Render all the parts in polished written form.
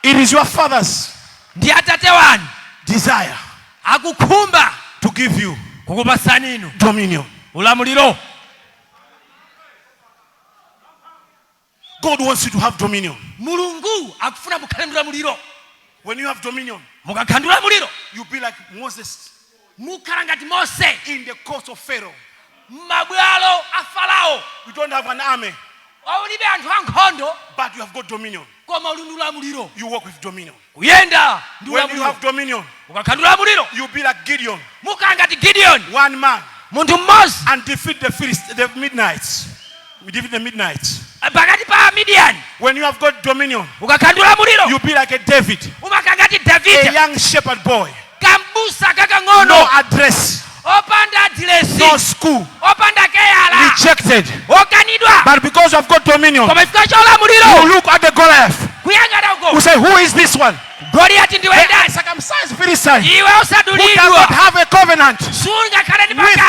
It is your father's desire to give you dominion. God wants you to have dominion. When you have dominion, you be like Moses in the court of Pharaoh. You don't have an army, but you have got dominion. You walk with dominion. When you have dominion, you be like Gideon, one man, and defeat the Midianites. When you have got dominion, you be like a David, a young shepherd boy, no address, no school, rejected. But because you have got dominion, you look at the Goliath, you say, who is this one? The uncircumcised Philistine who cannot have a covenant with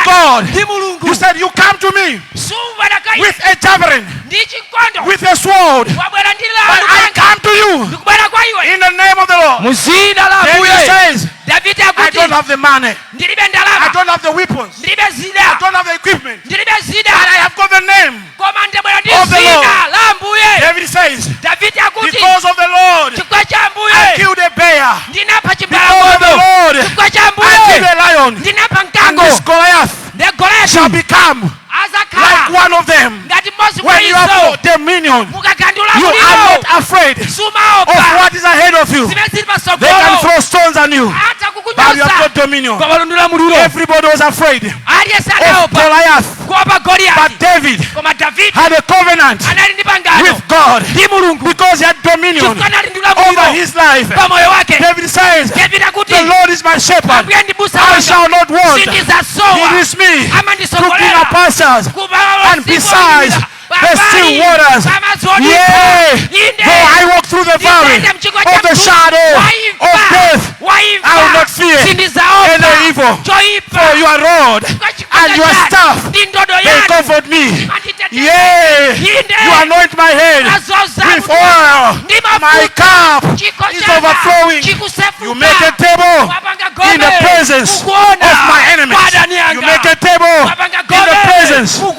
God. You said, you come to me with a javelin, with a sword, but I come to you in the name of the Lord. David says, I don't have the money, I don't have the weapons, I don't have the equipment, but I have got the name of the Lord. David says, because of the Lord I killed a bear, because of the Lord I killed a lion, and this Goliath shall become like one of them. When you have got dominion, you are not afraid of what is ahead of you. They can throw stones on you, but you have got dominion. Everybody was afraid of Goliath, but David had a covenant with God because he had dominion over his life. David says, the Lord is my shepherd, I shall not want. He is me to clean pastures, and besides the still waters. Yea, though I walk through the valley of the shadow of death, I will not fear any evil, for your rod and your staff, they comfort me. Yea, you anoint my head with oil, my cup is overflowing. You make a table in the presence of my enemies. You make a table in the presence of